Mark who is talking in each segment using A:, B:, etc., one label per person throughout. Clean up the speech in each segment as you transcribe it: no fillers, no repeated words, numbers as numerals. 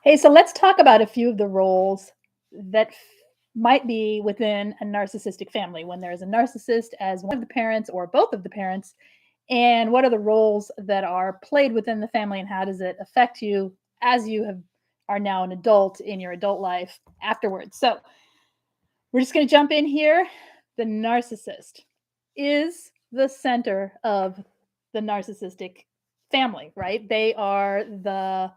A: Hey, so let's talk about a few of the roles that might be within a narcissistic family when there's a narcissist as one of the parents or both of the parents. And what are the roles that are played within the family, and how does it affect you as you are now an adult in your adult life afterwards? So we're just going to jump in here. The narcissist is the center of the narcissistic family, right? They are the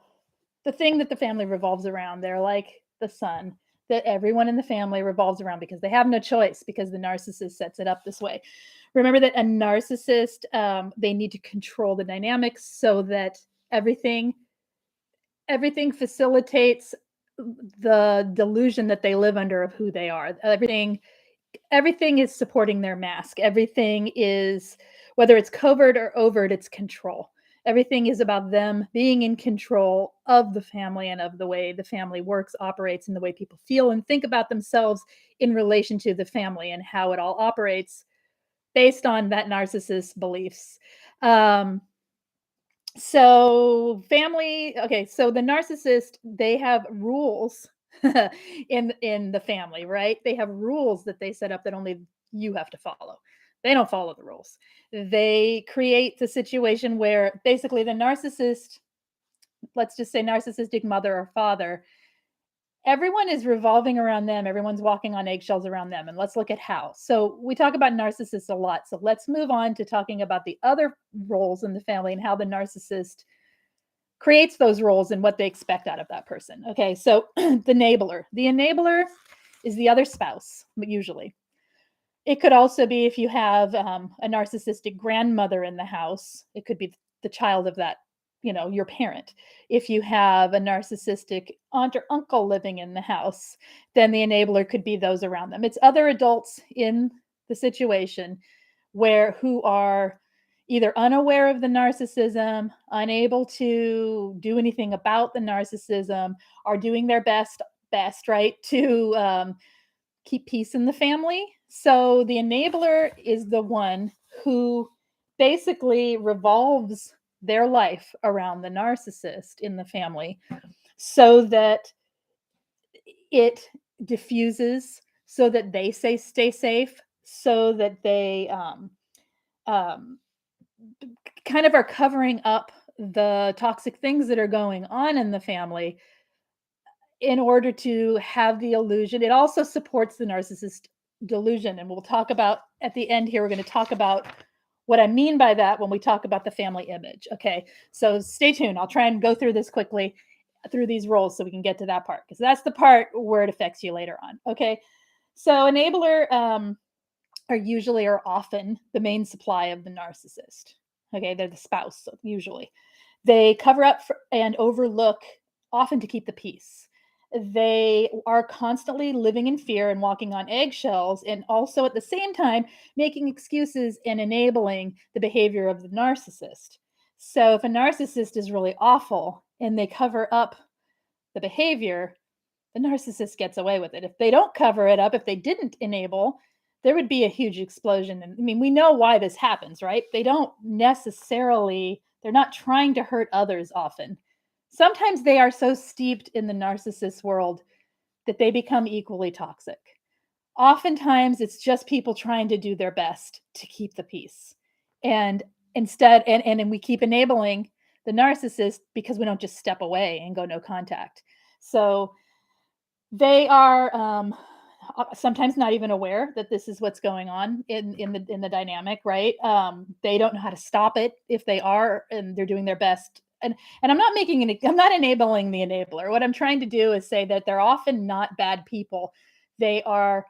A: thing that the family revolves around. They're like the sun that everyone in the family revolves around because they have no choice, because the narcissist sets it up this way. Remember that a narcissist, they need to control the dynamics so that everything everything facilitates the delusion that they live under of who they are. Everything is supporting their mask. Everything is, whether it's covert or overt, it's control. Everything is about them being in control of the family and of the way the family works, operates, and the way people feel and think about themselves in relation to the family, and how it all operates based on that narcissist's beliefs. Um, so the narcissist, they have rules in the family, right? They have rules that they set up that only you have to follow. They don't follow the rules. They create the situation where basically the narcissist, let's just say narcissistic mother or father, everyone is revolving around them. Everyone's walking on eggshells around them. And let's look at how. So we talk about narcissists a lot. So let's move on to talking about the other roles in the family and how the narcissist creates those roles and what they expect out of that person. Okay, so the enabler. The enabler is the other spouse, usually. It could also be if you have a narcissistic grandmother in the house, it could be the child of that, your parent. If you have a narcissistic aunt or uncle living in the house, then the enabler could be those around them. It's other adults in the situation who are either unaware of the narcissism, unable to do anything about the narcissism, are doing their best, right, to keep peace in the family. So the enabler is the one who basically revolves their life around the narcissist in the family so that it diffuses, so that they stay safe, so that they um, kind of are covering up the toxic things that are going on in the family in order to have the illusion. It also supports the narcissist delusion. And we'll talk about at the end here, we're going to talk about what I mean by that when we talk about the family image. Okay. So stay tuned. I'll try and go through this quickly through these roles so we can get to that part, because that's the part where it affects you later on. Okay. So enabler are often the main supply of the narcissist. Okay. They're the spouse, so usually. They cover up and overlook, often to keep the peace. They are constantly living in fear and walking on eggshells, and also at the same time making excuses and enabling the behavior of the narcissist. So if a narcissist is really awful and they cover up the behavior, the narcissist gets away with it. If they don't cover it up, if they didn't enable, there would be a huge explosion. And I mean, we know why this happens, right? They're not trying to hurt others often. Sometimes they are so steeped in the narcissist world that they become equally toxic. Oftentimes it's just people trying to do their best to keep the peace. And and we keep enabling the narcissist because we don't just step away and go no contact. So they are sometimes not even aware that this is what's going on in the dynamic, right? They don't know how to stop it if they are, and they're doing their best. And I'm not enabling the enabler. What I'm trying to do is say that they're often not bad people. They are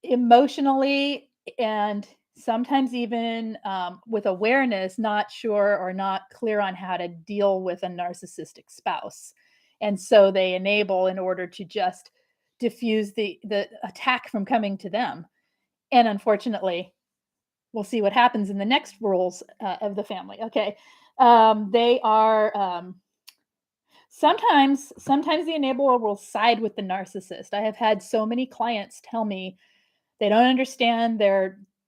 A: emotionally and sometimes even with awareness not sure or not clear on how to deal with a narcissistic spouse, and so they enable in order to just diffuse the attack from coming to them. And unfortunately, we'll see what happens in the next roles of the family. Okay. They are sometimes the enabler will side with the narcissist. I have had so many clients tell me they don't understand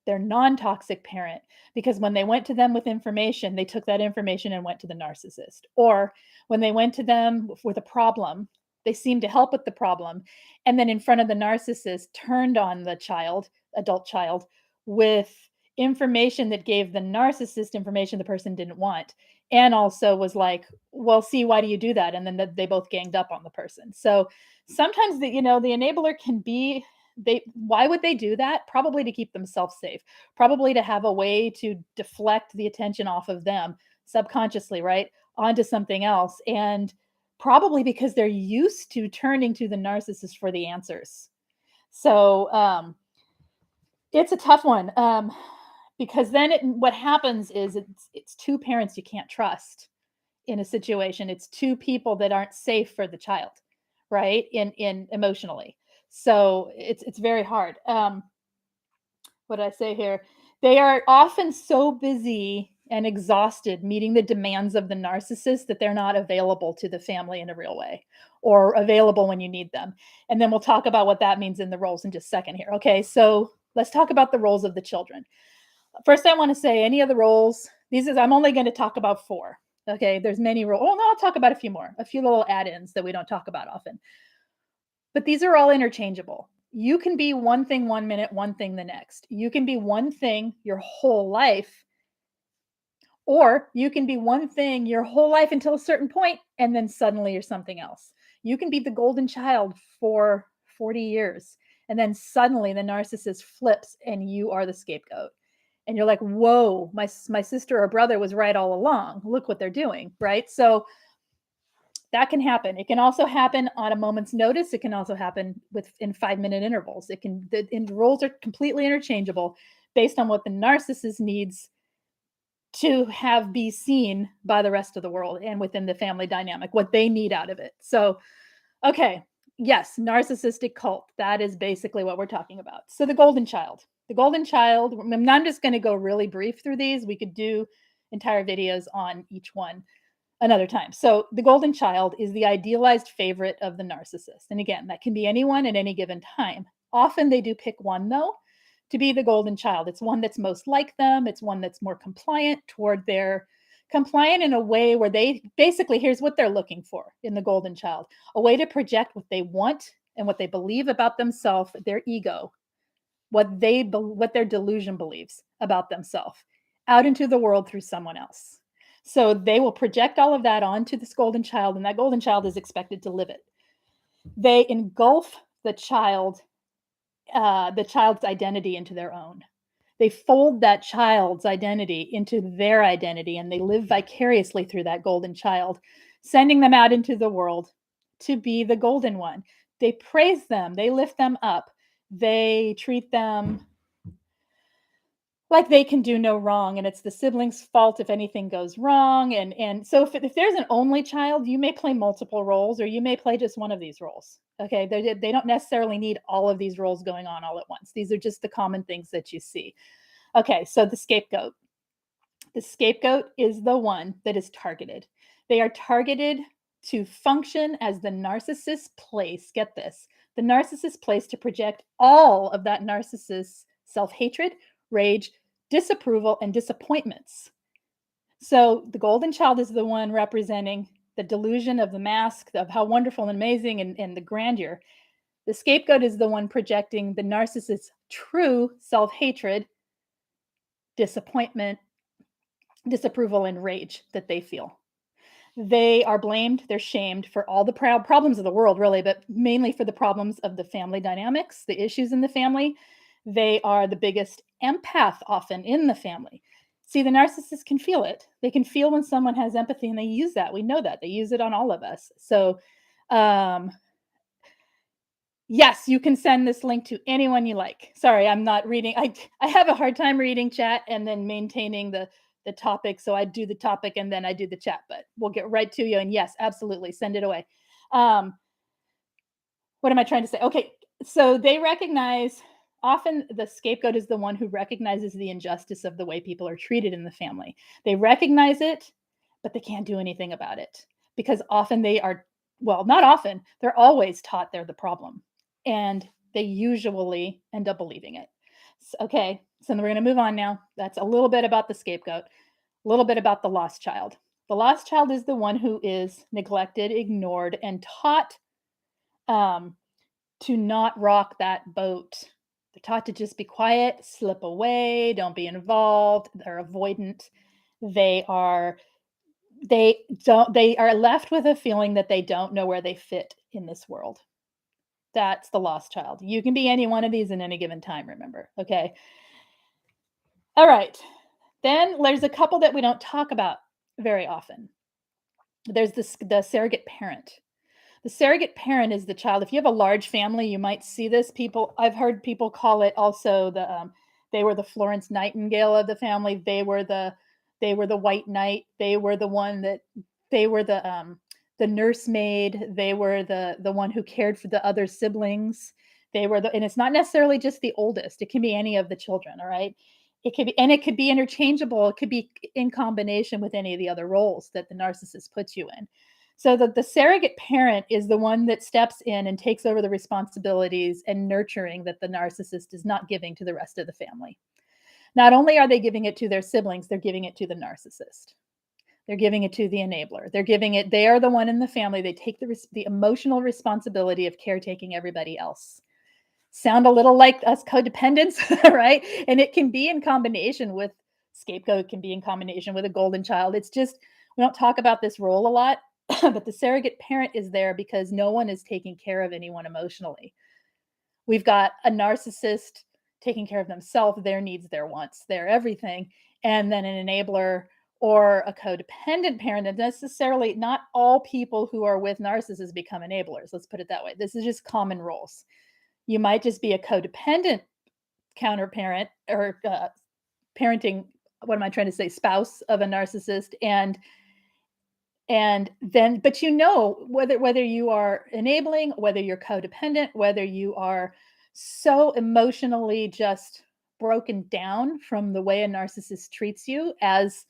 A: their non-toxic parent, because when they went to them with information, they took that information and went to the narcissist. Or when they went to them with a problem, they seemed to help with the problem, and then in front of the narcissist turned on the child, adult child, with information that gave the narcissist information the person didn't want, and also was like, well, see, why do you do that? And then they both ganged up on the person. So sometimes the enabler can be, they why would they do that? Probably to keep themselves safe, probably to have a way to deflect the attention off of them subconsciously, right, onto something else, and probably because they're used to turning to the narcissist for the answers. So it's a tough one, because then what happens is it's two parents you can't trust in a situation. It's two people that aren't safe for the child, right? In emotionally. So it's very hard. What did I say here? They are often so busy and exhausted meeting the demands of the narcissist that they're not available to the family in a real way, or available when you need them. And then we'll talk about what that means in the roles in just a second here. Okay, so let's talk about the roles of the children. First, I want to say any of the roles, I'm only going to talk about 4. Okay, there's many roles. Oh, no, I'll talk about a few more, a few little add-ins that we don't talk about often. But these are all interchangeable. You can be one thing one minute, one thing the next. You can be one thing your whole life, or you can be one thing your whole life until a certain point, and then suddenly you're something else. You can be the golden child for 40 years, and then suddenly the narcissist flips and you are the scapegoat. And you're like, whoa, my sister or brother was right all along. Look what they're doing, right? So that can happen. It can also happen on a moment's notice. It can also happen in 5-minute intervals. The roles are completely interchangeable based on what the narcissist needs to have be seen by the rest of the world and within the family dynamic, what they need out of it. So, okay, yes, narcissistic cult. That is basically what we're talking about. So the golden child. The golden child, I'm just going to go really brief through these. We could do entire videos on each one another time. So the golden child is the idealized favorite of the narcissist. And again, that can be anyone at any given time. Often they do pick one, though, to be the golden child. It's one that's most like them. It's one that's more compliant compliant in a way where they basically, here's what they're looking for in the golden child: a way to project what they want and what they believe about themselves, their ego, what their delusion believes about themselves, out into the world through someone else. So they will project all of that onto this golden child, and that golden child is expected to live it. They engulf the child's identity into their own. They fold that child's identity into their identity, and they live vicariously through that golden child, sending them out into the world to be the golden one. They praise them, they lift them up, they treat them like they can do no wrong, and it's the siblings' fault if anything goes wrong. And so if there's an only child, you may play multiple roles, or you may play just one of these roles. Okay, they don't necessarily need all of these roles going on all at once. These are just the common things that you see. Okay, so the scapegoat. The scapegoat is the one that is targeted. They are targeted to function as the narcissist's place. Get this: the narcissist's place to project all of that narcissist's self-hatred, rage, disapproval, and disappointments. So the golden child is the one representing the delusion of the mask, of how wonderful and amazing and the grandeur. The scapegoat is the one projecting the narcissist's true self-hatred, disappointment, disapproval, and rage that they feel. They are blamed, they're shamed for all the problems of the world, really, but mainly for the problems of the family dynamics, the issues in the family. They are the biggest empath often in the family. See, the narcissist can feel it. They can feel when someone has empathy, and they use that. We know that. They use it on all of us. So, yes, you can send this link to anyone you like. Sorry, I'm not reading. I have a hard time reading chat and then maintaining the topic. So I do the topic and then I do the chat, but we'll get right to you. And yes, absolutely, send it away. What am I trying to say? Okay, so they recognize, often the scapegoat is the one who recognizes the injustice of the way people are treated in the family. They recognize it, but they can't do anything about it, because often they are, well, not often, they're always taught they're the problem, and they usually end up believing it. Okay, So we're going to move on now. That's a little bit about the scapegoat, a little bit about the lost child. The lost child is the one who is neglected, ignored, and taught um, to not rock that boat. They're taught to just be quiet, slip away, don't be involved. They're avoidant. They are they are left with a feeling that they don't know where they fit in this world. That's the lost child. You can be any one of these in any given time, remember. Okay. All right. Then there's a couple that we don't talk about very often. There's the surrogate parent. The surrogate parent is the child. If you have a large family, you might see this. I've heard people call it also they were the Florence Nightingale of the family. They were the white knight. They were the one that they were the nursemaid. They were the one who cared for the other siblings. And it's not necessarily just the oldest. It can be any of the children, all right? It could be interchangeable. It could be in combination with any of the other roles that the narcissist puts you in. So the surrogate parent is the one that steps in and takes over the responsibilities and nurturing that the narcissist is not giving to the rest of the family. Not only are they giving it to their siblings, they're giving it to the narcissist. They're giving it to the enabler. They are the one in the family. They take the emotional responsibility of caretaking everybody else. Sound a little like us codependents, right? And it can be in combination with scapegoat, it can be in combination with a golden child. It's just, we don't talk about this role a lot, but the surrogate parent is there because no one is taking care of anyone emotionally. We've got a narcissist taking care of themselves, their needs, their wants, their everything, and then an enabler or a codependent parent. And necessarily not all people who are with narcissists become enablers. Let's put it that way. This is just common roles. You might just be a codependent counterparent or parenting, what am I trying to say, spouse of a narcissist. And then, but whether you are enabling, whether you're codependent, whether you are so emotionally just broken down from the way a narcissist treats you as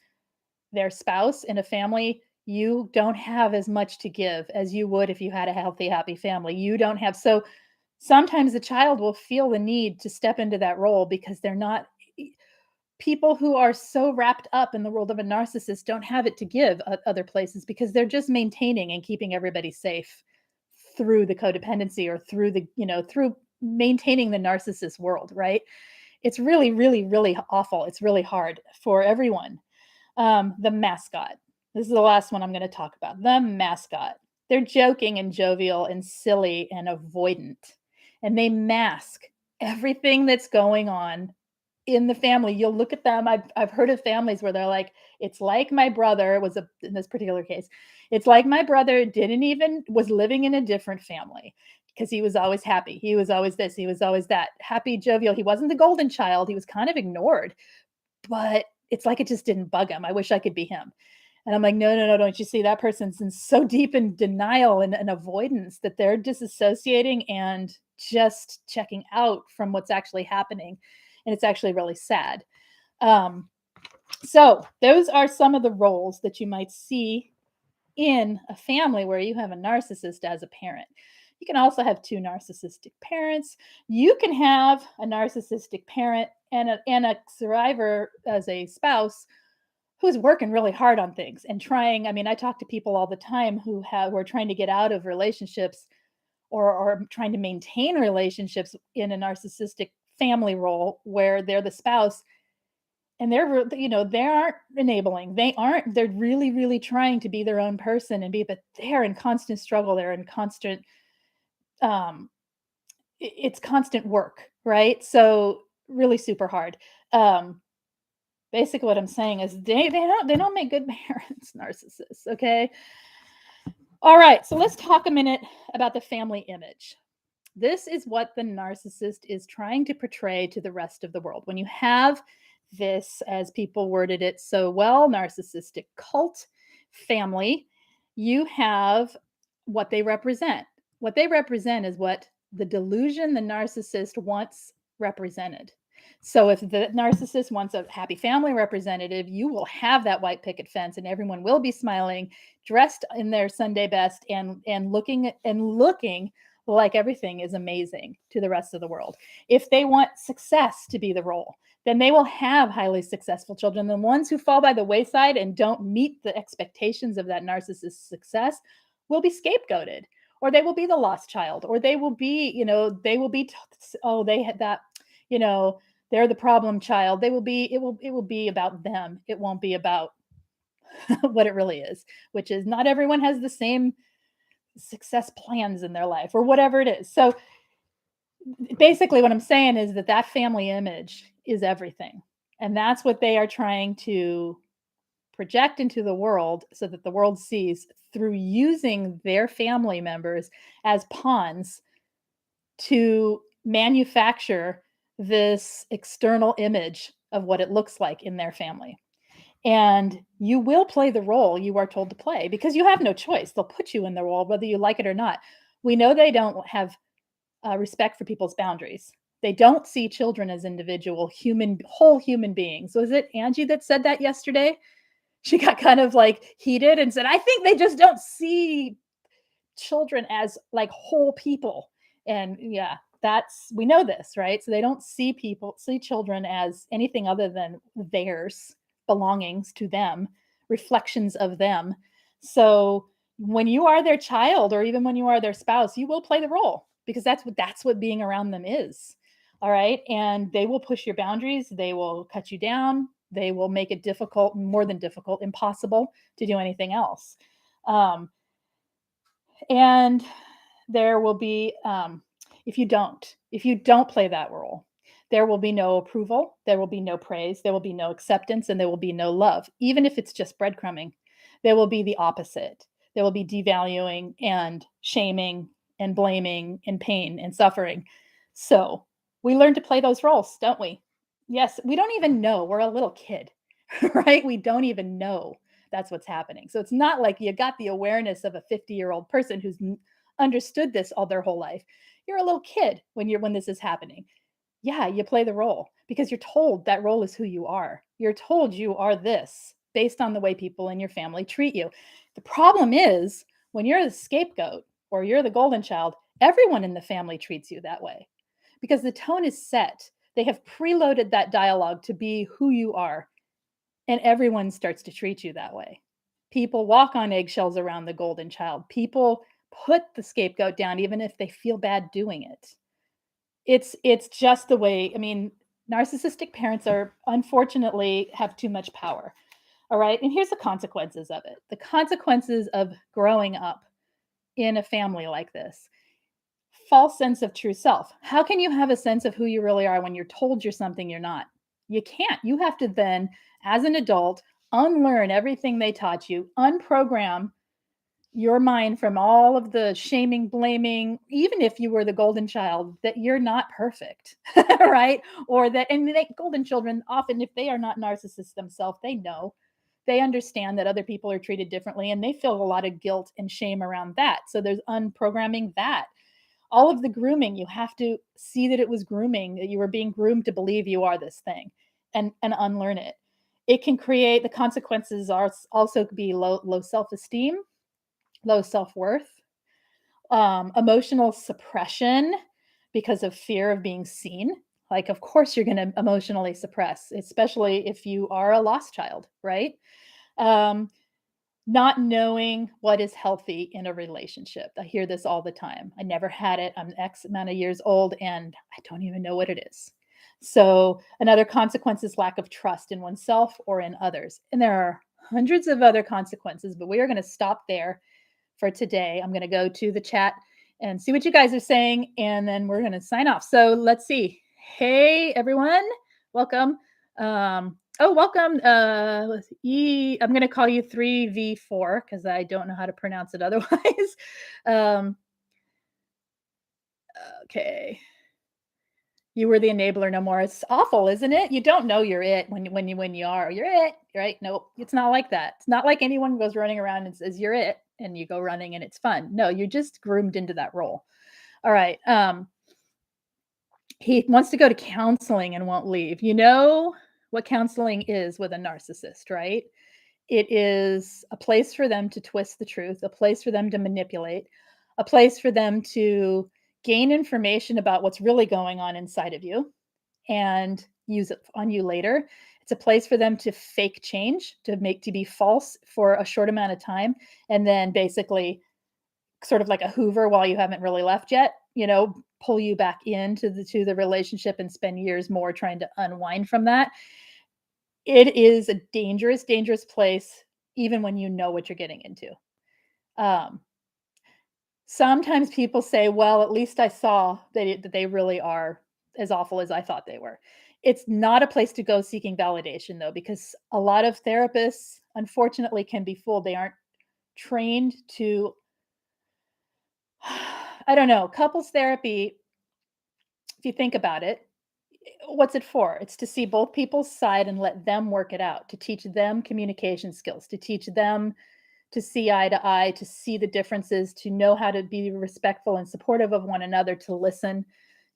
A: their spouse in a family, you don't have as much to give as you would if you had a healthy, happy family. You don't have. So sometimes the child will feel the need to step into that role because they're not. People who are so wrapped up in the world of a narcissist don't have it to give other places because they're just maintaining and keeping everybody safe through the codependency or through maintaining the narcissist world, right? It's really, really, really awful. It's really hard for everyone. The mascot. This is the last one I'm going to talk about. The mascot. They're joking and jovial and silly and avoidant. And they mask everything that's going on in the family. You'll look at them. I've heard of families where they're like, it's like my brother in this particular case, it's like my brother was living in a different family because he was always happy. He was always this, he was always that. Happy, jovial. He wasn't the golden child. He was kind of ignored, but it's like it just didn't bug him. I wish I could be him. And I'm like, no, no, no, don't you see that person's so deep in denial and avoidance that they're disassociating and just checking out from what's actually happening. And it's actually really sad. So those are some of the roles that you might see in a family where you have a narcissist as a parent. You can also have two narcissistic parents. You can have a narcissistic parent and a survivor as a spouse who's working really hard on things and trying. I mean, I talk to people all the time who are trying to get out of relationships or trying to maintain relationships in a narcissistic family role where they're the spouse and they aren't enabling. They're really, really trying to be their own person but they're in constant struggle. They're in constant, it's constant work, right? So really super hard. Basically what I'm saying is they don't make good parents, narcissists. Okay. All right. So let's talk a minute about the family image. This is what the narcissist is trying to portray to the rest of the world. When you have this, as people worded it so well, narcissistic cult family, you have what they represent. What they represent is what the delusion the narcissist wants represented. So if the narcissist wants a happy family representative, you will have that white picket fence and everyone will be smiling, dressed in their Sunday best and looking like everything is amazing to the rest of the world. If they want success to be the role, then they will have highly successful children. The ones who fall by the wayside and don't meet the expectations of that narcissist's success will be scapegoated, or they will be the lost child, or they will be, they will be, oh, they had that, you know, they're the problem child. They will be, it will be about them. It won't be about what it really is, which is not everyone has the same success plans in their life or whatever it is. So basically what I'm saying is that that family image is everything. And that's what they are trying to project into the world so that the world sees through using their family members as pawns to manufacture this external image of what it looks like in their family. And you will play the role you are told to play because you have no choice. They'll put you in the role whether you like it or not. We know they don't have respect for people's boundaries. They don't see children as individual whole human beings. So is it Angie that said that yesterday? She got kind of like heated and said, I think they just don't see children as like whole people. And yeah, we know this, right? So they don't see children as anything other than theirs, belongings to them, reflections of them. So when you are their child or even when you are their spouse, you will play the role because that's what being around them is. All right. And they will push your boundaries. They will cut you down. They will make it difficult, more than difficult, impossible to do anything else. And there will be, if you don't play that role, there will be no approval, there will be no praise, there will be no acceptance, and there will be no love. Even if it's just breadcrumbing, there will be the opposite. There will be devaluing and shaming and blaming and pain and suffering. So we learn to play those roles, don't we? Yes, we don't even know. We're a little kid, right? We don't even know that's what's happening. So it's not like you got the awareness of a 50-year-old person who's understood this all their whole life. You're a little kid when this is happening. Yeah, you play the role because you're told that role is who you are. You're told you are this based on the way people in your family treat you. The problem is when you're the scapegoat or you're the golden child, everyone in the family treats you that way because the tone is set. They have preloaded that dialogue to be who you are, and everyone starts to treat you that way. People walk on eggshells around the golden child. People put the scapegoat down even if they feel bad doing it. It's just the way, I mean, narcissistic parents unfortunately have too much power. All right? And here's the consequences of it. The consequences of growing up in a family like this. False sense of true self. How can you have a sense of who you really are when you're told you're something you're not? You can't. You have to then, as an adult, unlearn everything they taught you, unprogram your mind from all of the shaming, blaming, even if you were the golden child, that you're not perfect, right? Or that, and golden children often, if they are not narcissists themselves, they understand that other people are treated differently and they feel a lot of guilt and shame around that. So there's unprogramming that. All of the grooming, you have to see that it was grooming, that you were being groomed to believe you are this thing and unlearn it. It can create, the consequences are also be low self-esteem, low self-worth, emotional suppression because of fear of being seen. Like, of course, you're going to emotionally suppress, especially if you are a lost child, right? Not knowing what is healthy in a relationship. I hear this all the time. I never had it. I'm X amount of years old and I don't even know what it is. So another consequence is lack of trust in oneself or in others. And there are hundreds of other consequences, but we are going to stop there for today. I'm going to go to the chat and see what you guys are saying, and then we're going to sign off. So let's see. Hey, everyone. Welcome. Welcome. I'm going to call you 3V4 because I don't know how to pronounce it otherwise. Okay. You were the enabler no more. It's awful, isn't it? You don't know you're it when you are. You're it, right? Nope. It's not like that. It's not like anyone goes running around and says you're it and you go running and it's fun. No, you're just groomed into that role. All right. He wants to go to counseling and won't leave. You know what counseling is with a narcissist, right? It is a place for them to twist the truth, a place for them to manipulate, a place for them to gain information about what's really going on inside of you and use it on you later. It's a place for them to fake change, to be false for a short amount of time, and then basically sort of like a Hoover while you haven't really left yet, pull you back into the relationship and spend years more trying to unwind from that. It is a dangerous, dangerous place, even when you know what you're getting into. Um, Sometimes people say, "Well, at least I saw that they really are as awful as I thought they were." It's not a place to go seeking validation, though, because a lot of therapists, unfortunately, can be fooled. They aren't trained to I don't know, couples therapy, if you think about it, what's it for? It's to see both people's side and let them work it out, to teach them communication skills, to teach them to see eye to eye, to see the differences, to know how to be respectful and supportive of one another, to listen,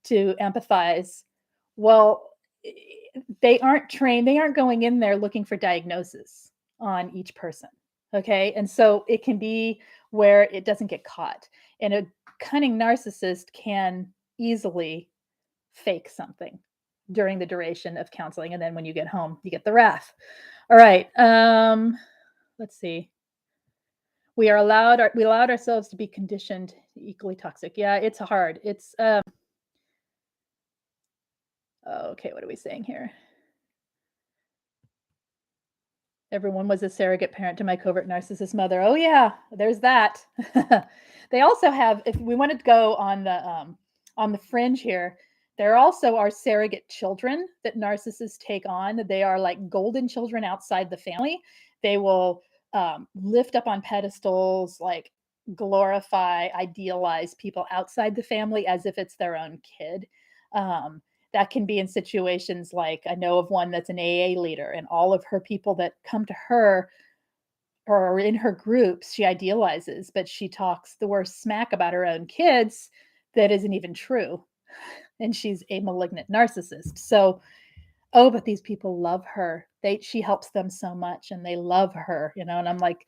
A: to empathize. Well, they aren't trained, they aren't going in there looking for diagnosis on each person. Okay. And so it can be where it doesn't get caught. And a cunning narcissist can easily fake something during the duration of counseling. And then when you get home, you get the wrath. All right. Let's see. We allowed ourselves to be conditioned equally toxic. Yeah, it's hard. It's okay, what are we saying here? Everyone was a surrogate parent to my covert narcissist mother. Oh yeah, there's that. They also have, if we wanted to go on the fringe here, there also are surrogate children that narcissists take on. They are like golden children outside the family. They will lift up on pedestals, like glorify, idealize people outside the family as if it's their own kid. Um, that can be in situations like I know of one that's an AA leader, and all of her people that come to her or are in her groups, she idealizes, but she talks the worst smack about her own kids that isn't even true. And she's a malignant narcissist. So, oh, but these people love her. She helps them so much and they love her, and I'm like,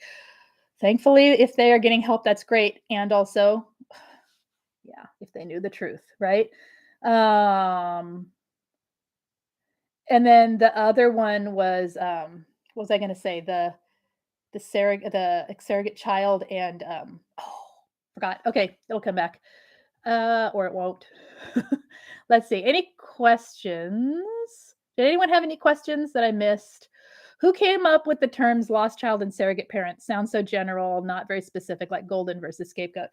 A: thankfully, if they are getting help, that's great. And also, yeah, if they knew the truth, right? Um, and then the other one was, what was I gonna say? The surrogate child and, oh, forgot. Okay, it'll come back, or it won't. Let's see. Any questions? Did anyone have any questions that I missed? Who came up with the terms lost child and surrogate parent? Sounds so general, not very specific, like golden versus scapegoat.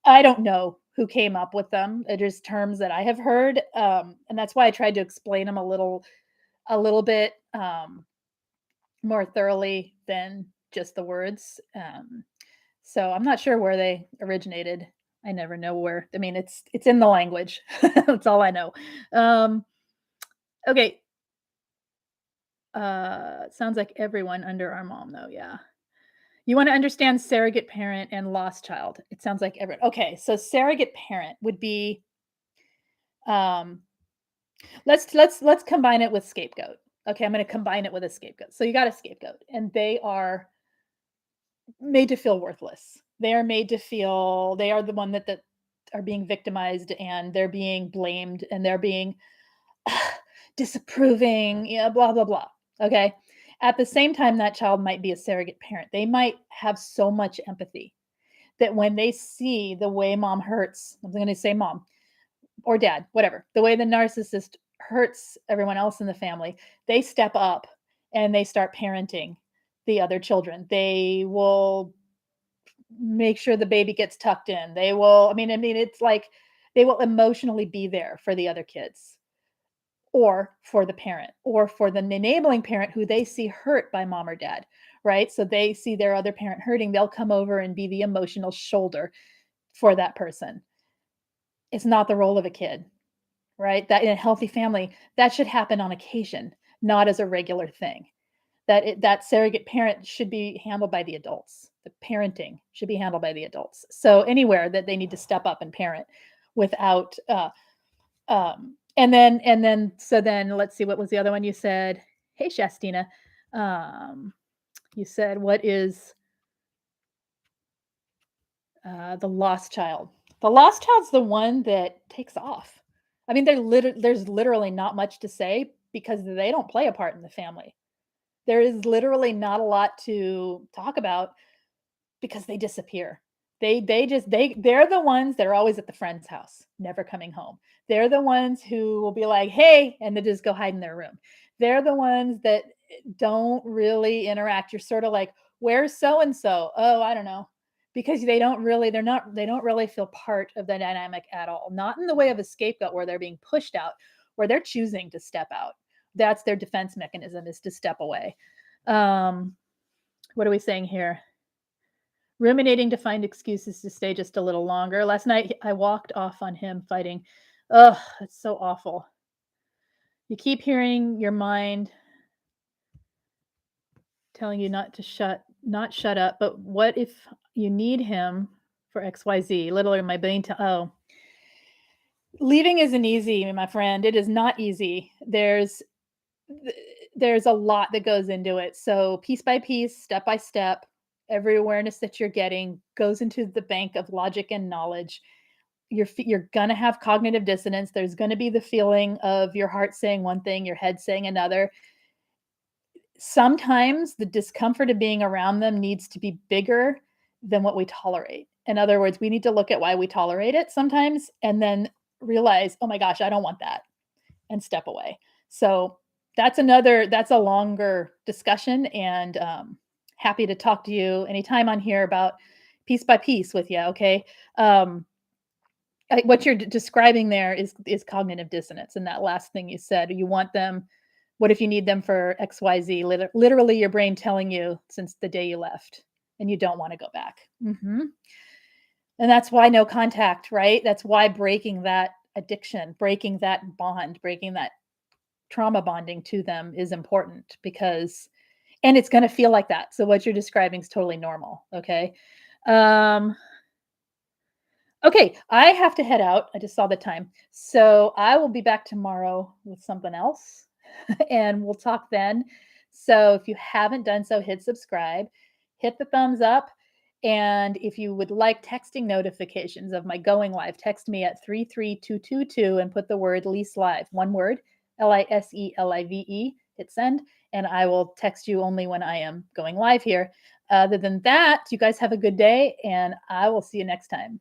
A: I don't know who came up with them. It is terms that I have heard, and that's why I tried to explain them a little bit more thoroughly than just the words. So I'm not sure where they originated. I never know where. I mean, it's in the language. That's all I know. Um, okay. Sounds like everyone under our mom, though. Yeah. You want to understand surrogate parent and lost child. It sounds like everyone. Okay, so surrogate parent would be um let's combine it with scapegoat. Okay, I'm going to combine it with a scapegoat. So you got a scapegoat and they are made to feel worthless. They are made to feel they are the one that are being victimized and they're being blamed and they're being disapproving, blah blah blah. Okay? At the same time that child might be a surrogate parent. They might have so much empathy that when they see the way mom hurts, I'm going to say mom or dad, whatever, the way the narcissist hurts everyone else in the family, they step up and they start parenting the other children. They will make sure the baby gets tucked in. They will, I mean, it's like they will emotionally be there for the other kids or for the parent or for the enabling parent who they see hurt by mom or dad, right? So they see their other parent hurting, they'll come over and be the emotional shoulder for that person. It's not the role of a kid, right? That in a healthy family, that should happen on occasion, not as a regular thing. That surrogate parent should be handled by the adults. The parenting should be handled by the adults. So anywhere that they need to step up and parent without so then let's see, what was the other one you said? Hey Shastina. You said what is the lost child? The lost child's the one that takes off. I mean, there's literally not much to say, because they don't play a part in the family. There is literally not a lot to talk about because they disappear. They're the ones that are always at the friend's house, never coming home. They're the ones who will be like, "Hey," and they just go hide in their room. They're the ones that don't really interact. You're sort of like, "Where's so and so?" "Oh, I don't know." Because they don't really feel part of the dynamic at all. Not in the way of a scapegoat where they're being pushed out, where they're choosing to step out. That's their defense mechanism, is to step away. Um, what are we saying here? Ruminating to find excuses to stay just a little longer. Last night, I walked off on him fighting. Ugh, it's so awful. You keep hearing your mind telling you not shut up, but what if you need him for XYZ? Literally, my brain leaving isn't easy, my friend. It is not easy. There's a lot that goes into it. So piece by piece, step by step, every awareness that you're getting goes into the bank of logic and knowledge. You're gonna have cognitive dissonance. There's gonna be the feeling of your heart saying one thing, your head saying another. Sometimes the discomfort of being around them needs to be bigger than what we tolerate. In other words, we need to look at why we tolerate it sometimes and then realize, "Oh my gosh, I don't want that," and step away. So that's a longer discussion, and happy to talk to you anytime on here about piece by piece with you. Okay. Um, what you're describing there is cognitive dissonance, and that last thing you said. You want them. What if you need them for XYZ? Literally, your brain telling you since the day you left, and you don't want to go back. And that's why no contact, right? That's why breaking that addiction, breaking that bond, breaking that trauma bonding to them is important, because and it's gonna feel like that. So what you're describing is totally normal, okay? Um, okay, I have to head out. I just saw the time. So I will be back tomorrow with something else, and we'll talk then. So if you haven't done so, hit subscribe, hit the thumbs up, and if you would like texting notifications of my going live, text me at 33222 and put the word Lise Live, one word, LISELIVE, hit send, and I will text you only when I am going live here. Other than that, you guys have a good day, and I will see you next time.